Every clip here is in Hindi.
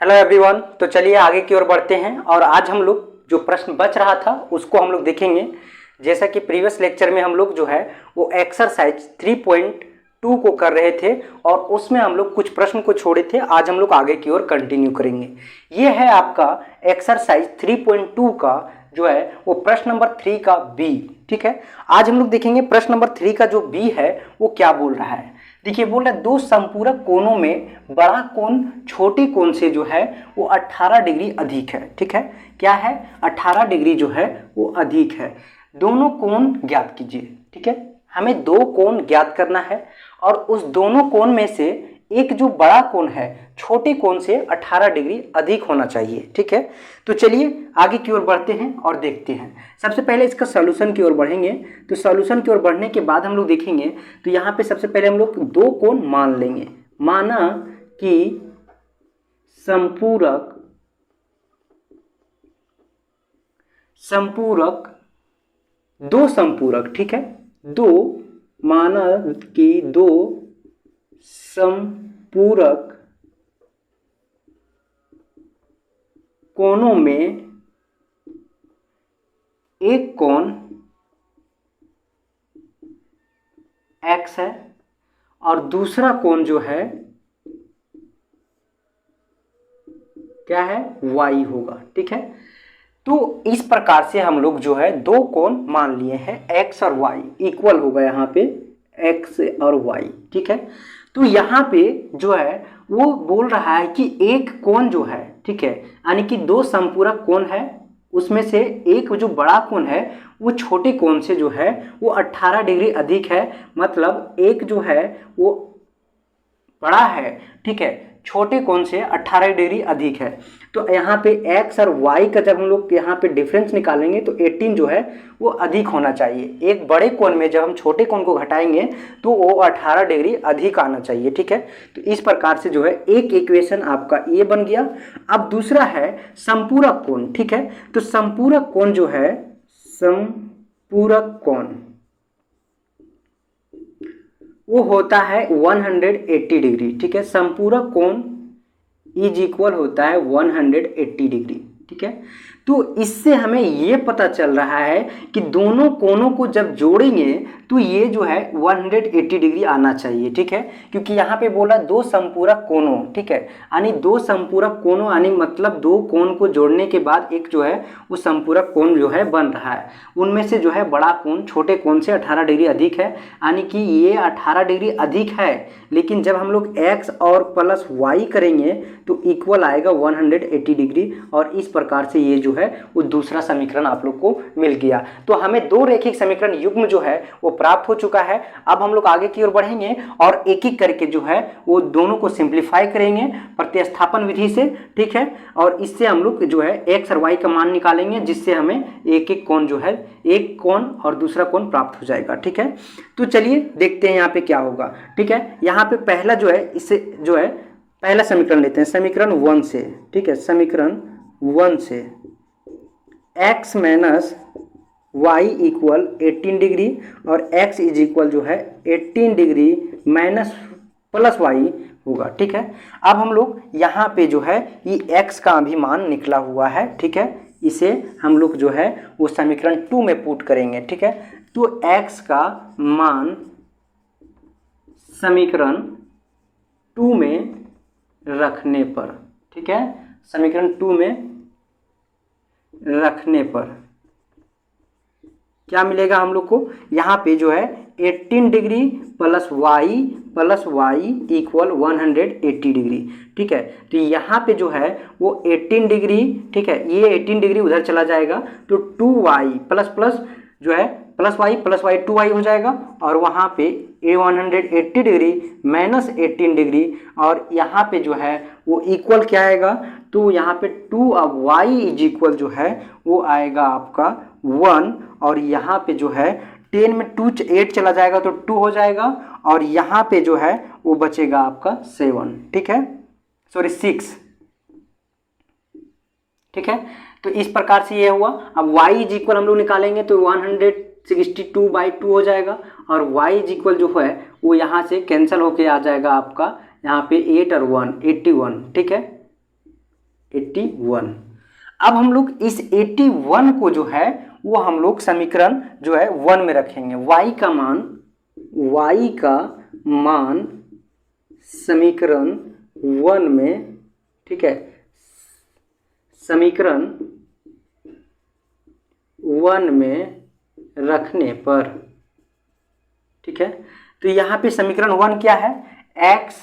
Hello everyone. तो चलिए आगे की ओर बढ़ते हैं और आज हम लोग जो प्रश्न बच रहा था उसको हम लोग देखेंगे। जैसा कि प्रीवियस लेक्चर में हम लोग जो है वो एक्सरसाइज 3.2 को कर रहे थे और उसमें हम लोग कुछ प्रश्न को छोड़े थे। आज हम लोग आगे की ओर कंटिन्यू करेंगे। ये है आपका एक्सरसाइज 3.2 का जो है वो प्रश्न नंबर 3 का बी। ठीक है, आज हम लोग देखेंगे प्रश्न नंबर 3 का जो बी है वो क्या बोल रहा है। देखिए, बोल रहा है दो संपूरक कोणों में बड़ा कोण छोटे कोण से जो है वो 18 डिग्री अधिक है। ठीक है, क्या है? 18 डिग्री जो है वो अधिक है। दोनों कोण ज्ञात कीजिए। ठीक है, हमें दो कोण ज्ञात करना है और उस दोनों कोण में से एक जो बड़ा कोण है छोटे कोण से 18 डिग्री अधिक होना चाहिए। ठीक है, तो चलिए आगे की ओर बढ़ते हैं और देखते हैं। सबसे पहले इसका सॉल्यूशन की ओर बढ़ेंगे। तो सॉल्यूशन की ओर बढ़ने के बाद हम लोग देखेंगे तो यहाँ पे सबसे पहले हम लोग दो कोण मान लेंगे। माना कि संपूरक दो संपूरक, ठीक है, दो, माना कि दो संपूरक कोणों में एक कोण x है और दूसरा कोण जो है क्या है? y होगा। ठीक है, तो इस प्रकार से हम लोग जो है दो कोण मान लिए हैं, x और y इक्वल होगा यहाँ पे x और y। ठीक है, तो यहाँ पे जो है वो बोल रहा है कि एक कोण जो है, ठीक है, यानी कि दो संपूरक कोण है, उसमें से एक जो बड़ा कोण है वो छोटे कोण से जो है वो 18 डिग्री अधिक है। मतलब एक जो है वो बड़ा है, ठीक है, छोटे कोण से 18 डिग्री अधिक है। तो यहाँ पे x और y का जब हम लोग यहाँ पे डिफरेंस निकालेंगे तो 18 जो है वो अधिक होना चाहिए। एक बड़े कोण में जब हम छोटे कोण को घटाएंगे तो वो 18 डिग्री अधिक आना चाहिए। ठीक है, तो इस प्रकार से जो है एक इक्वेशन आपका ये बन गया। अब दूसरा है संपूरक कोण। ठीक है, तो संपूरक कोण जो है, संपूरक कोण वो होता है 180 डिग्री। ठीक है, संपूरक कोण इज इक्वल होता है 180 डिग्री। ठीक है, तो इससे हमें ये पता चल रहा है कि दोनों कोणों को जब जोड़ेंगे तो ये जो है 180 डिग्री आना चाहिए। ठीक है, क्योंकि यहाँ पे बोला दो संपूरक कोणों, ठीक है, यानी दो संपूरक कोणों यानी मतलब दो कोण को जोड़ने के बाद एक जो है वो संपूरक कोण जो है बन रहा है। उनमें से जो है बड़ा कोण छोटे कोण से 18 डिग्री अधिक है, यानी कि ये 18 डिग्री अधिक है। लेकिन जब हम लोग x और प्लस y करेंगे तो इक्वल आएगा 180 डिग्री और इस प्रकार से ये जो है वो दूसरा समीकरण आप लोग को मिल गया। तो हमें दो रेखिक समीकरण युग्म जो है वो प्राप्त हो चुका है। अब हम लोग आगे की ओर बढ़ेंगे और एक एक करके जो है वो दोनों को सिंप्लीफाई करेंगे प्रतिस्थापन विधि से। ठीक है, और इससे हम लोग जो है x और y का मान निकालेंगे, जिससे हमें एक एक कोण जो है, एक कोण और दूसरा कोण प्राप्त हो जाएगा। ठीक है, तो चलिए देखते हैं यहाँ पे क्या होगा। ठीक है, यहाँ पे पहला जो है, इससे जो है पहला समीकरण लेते हैं, समीकरण 1 से। ठीक है, समीकरण 1 से x minus y equal 18 degree और x इज इक्वल जो है 18 डिग्री माइनस प्लस y होगा। ठीक है, अब हम लोग यहाँ पे जो है ये x का भी मान निकला हुआ है। ठीक है, इसे हम लोग जो है वो समीकरण 2 में पुट करेंगे। ठीक है, तो x का मान समीकरण 2 में रखने पर, ठीक है, समीकरण 2 में रखने पर क्या मिलेगा हम लोग को? यहाँ पे जो है 18 degree plus y equal 180 degree. ठीक है, तो यहाँ पे जो है वो 18 डिग्री, ठीक है, ये 18 डिग्री उधर चला जाएगा तो 2y प्लस प्लस जो है प्लस y 2y हो जाएगा और वहाँ पे 180 डिग्री माइनस 18 डिग्री और यहाँ पे जो है वो इक्वल क्या आएगा? तो यहाँ पे 2 अब y इज इक्वल जो है वो आएगा आपका 1 और यहाँ पे जो है 10 में 2 8 चला जाएगा तो 2 हो जाएगा और यहाँ पे जो है वो बचेगा आपका 7। ठीक है, सॉरी 6। ठीक है, तो इस प्रकार से ये हुआ। अब y इज इक्वल हम लोग निकालेंगे तो 162/2 हो जाएगा और y इज इक्वल जो है वो यहाँ से कैंसिल होके आ जाएगा आपका यहाँ पे 8 और 1 81। ठीक है, 81। अब हम लोग इस 81 को जो है वो हम लोग समीकरण जो है 1 में रखेंगे। y का मान समीकरण 1 में, ठीक है, समीकरण 1 में रखने पर, ठीक है, तो यहाँ पे समीकरण 1 क्या है, x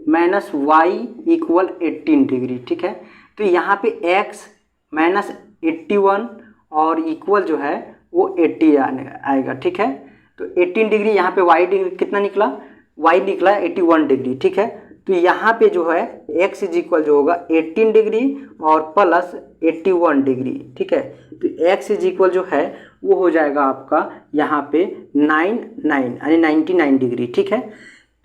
minus Y equal 18 degree, ठीक है। तो यहाँ पे x माइनस 81 और इक्वल जो है वो 80 आएगा, ठीक है। तो 18 डिग्री यहाँ पे y डिग्री कितना निकला, y निकला 81 डिग्री, ठीक है। तो यहाँ पे जो है x इज इक्वल जो होगा 18 डिग्री और प्लस 81 डिग्री, ठीक है। तो x इज इक्वल जो है वो हो जाएगा आपका यहाँ पे 99 यानी 99 डिग्री, ठीक है।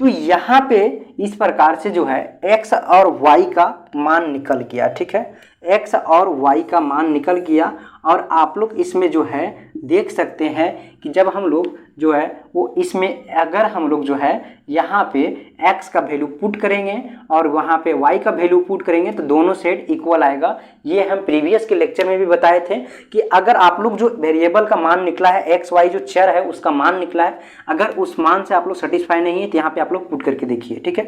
तो यहाँ पे इस प्रकार से जो है x और y का मान निकल गया, ठीक है। x और y का मान निकल गया और आप लोग इसमें जो है देख सकते हैं कि जब हम लोग जो है वो इसमें अगर हम लोग जो है यहाँ पे x का वैल्यू पुट करेंगे और वहाँ पे y का वैल्यू पुट करेंगे तो दोनों सेट इक्वल आएगा। ये हम प्रीवियस के लेक्चर में भी बताए थे कि अगर आप लोग जो वेरिएबल का मान निकला है x y जो चर है उसका मान निकला है, अगर उस मान से आप लोग सेटिस्फाई नहीं है तो यहाँ पे आप लोग पुट करके देखिए, ठीक है।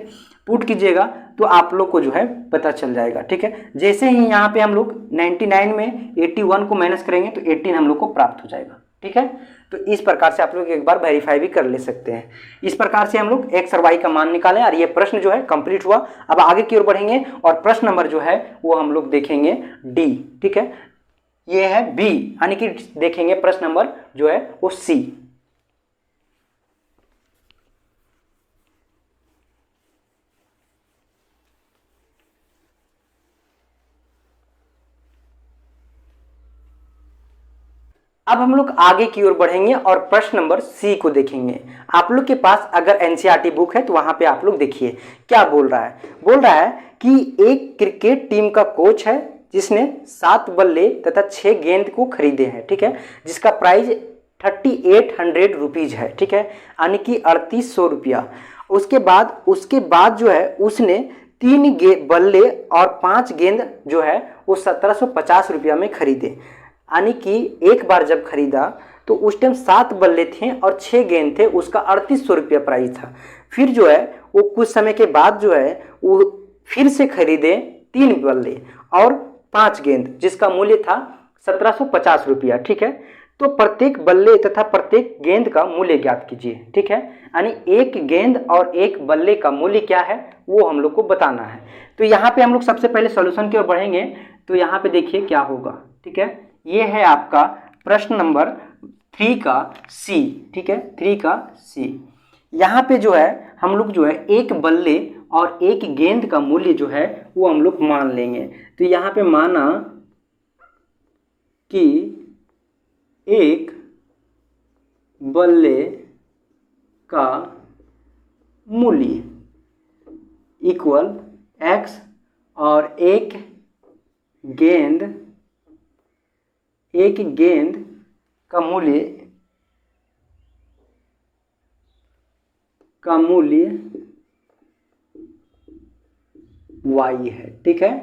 पुट कीजिएगा तो आप लोग को जो है पता चल जाएगा, ठीक है। जैसे ही यहाँ पे हम लोग 99 में 81 को माइनस करेंगे तो 18 हम लोग को प्राप्त हो जाएगा, ठीक है। तो इस प्रकार से आप लोग एक बार वेरीफाई भी कर ले सकते हैं। इस प्रकार से हम लोग x और y का मान निकालें और ये प्रश्न जो है कंप्लीट हुआ। अब आगे की ओर बढ़ेंगे और प्रश्न नंबर जो है वो हम लोग देखेंगे D, ठीक है। ये है B, यानी कि देखेंगे प्रश्न नंबर जो है वो C। अब हम लोग आगे की ओर बढ़ेंगे और प्रश्न नंबर सी को देखेंगे। आप लोग के पास अगर एनसीईआरटी बुक है तो वहां पे आप लोग देखिए क्या बोल रहा है। बोल रहा है कि एक क्रिकेट टीम का कोच है जिसने 7 बल्ले तथा 6 गेंद को खरीदे हैं, ठीक है, जिसका प्राइस 3800 रुपीज है, ठीक है, यानी कि 3800 रुपया। उसके बाद जो है उसने 3 बल्ले और 5 गेंद जो है वो 1750 रुपया में खरीदे, यानी कि एक बार जब खरीदा तो उस टाइम 7 बल्ले थे और 6 गेंद थे, उसका 3800 रुपया प्राइस था। फिर जो है वो कुछ समय के बाद जो है वो फिर से खरीदे 3 बल्ले और 5 गेंद जिसका मूल्य था 1750 रुपया, ठीक है। तो प्रत्येक बल्ले तथा प्रत्येक गेंद का मूल्य ज्ञात कीजिए, ठीक है, यानी एक गेंद और एक बल्ले का मूल्य क्या है वो हम लोग को बताना है। तो यहाँ पे हम लोग सबसे पहले सॉल्यूशन की ओर बढ़ेंगे। तो यहाँ पे देखिए क्या होगा, ठीक है। ये है आपका प्रश्न नंबर 3 का सी, ठीक है, 3 का सी। यहाँ पे जो है हम लोग जो है एक बल्ले और एक गेंद का मूल्य जो है वो हम लोग मान लेंगे। तो यहाँ पे माना कि एक बल्ले का मूल्य इक्वल x और एक गेंद का मूल्य y है, ठीक है।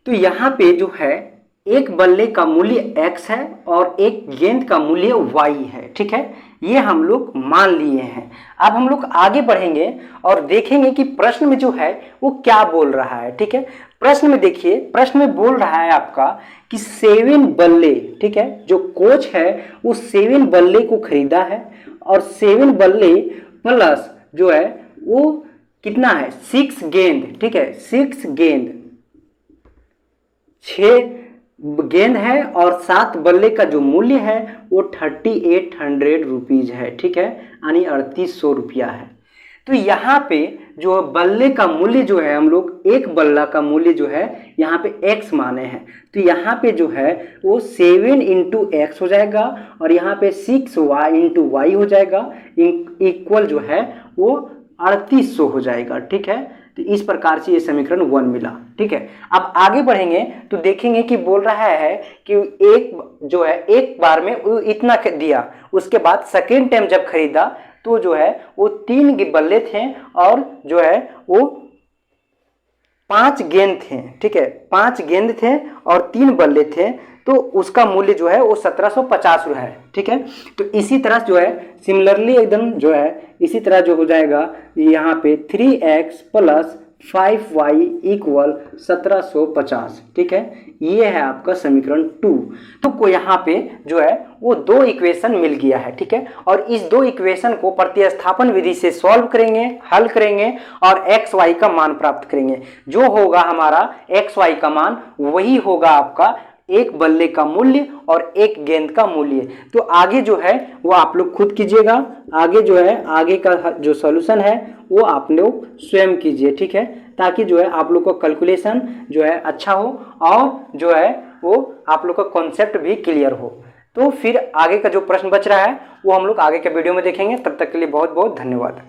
तो यहाँ पे जो है एक बल्ले का मूल्य x है और एक गेंद का मूल्य y है, ठीक है, ये हम लोग मान लिए हैं। अब हम लोग आगे बढ़ेंगे और देखेंगे कि प्रश्न में जो है वो क्या बोल रहा है, ठीक है। प्रश्न में देखिए, प्रश्न में बोल रहा है आपका कि 7 बल्ले, ठीक है, जो कोच है वो 7 बल्ले को खरीदा है और 7 बल्ले प्लस जो है वो कितना है 6 गेंद, ठीक है, 6 गेंद, 6 गेंद है और 7 बल्ले का जो मूल्य है वो 3800 रुपीज है, ठीक है, यानी 3800 रुपया है। तो यहाँ पे जो बल्ले का मूल्य जो है हम लोग एक बल्ला का मूल्य जो है यहाँ पे x माने हैं, तो यहाँ पे जो है वो 7 इंटू एक्स हो जाएगा और यहाँ पे 6y इंटू वाई हो जाएगा, इक्वल जो है वो 3800 हो जाएगा, ठीक है। तो इस प्रकार से ये समीकरण 1 मिला, ठीक है। अब आगे बढ़ेंगे तो देखेंगे कि बोल रहा है कि एक जो है एक बार में वो इतना दिया, उसके बाद सेकेंड टाइम जब खरीदा तो जो है वो 3 बल्ले थे और जो है वो 5 गेंद थे, ठीक है, 5 गेंद थे और 3 बल्ले थे, तो उसका मूल्य जो है वो 1750 है, ठीक है। तो इसी तरह जो है सिमिलरली एकदम जो है इसी तरह जो हो जाएगा यहाँ पे 3x + 5y = 1750, ठीक है। ये है आपका समीकरण 2। तो यहाँ पे जो है वो 2 इक्वेशन मिल गया है, ठीक है। और इस 2 इक्वेशन को प्रतिस्थापन विधि से सॉल्व करेंगे, हल करेंगे और एक्स वाई का मान प्राप्त करेंगे। जो होगा हमारा एक्स वाई का मान वही होगा आपका एक बल्ले का मूल्य और एक गेंद का मूल्य। तो आगे जो है वो आप लोग खुद कीजिएगा, आगे जो है आगे का जो सॉल्यूशन है वो आप लोग स्वयं कीजिए, ठीक है, ताकि जो है आप लोग का कैलकुलेशन जो है अच्छा हो और जो है वो आप लोग का कॉन्सेप्ट भी क्लियर हो। तो फिर आगे का जो प्रश्न बच रहा है वो हम लोग आगे के वीडियो में देखेंगे। तब तक के लिए बहुत बहुत धन्यवाद।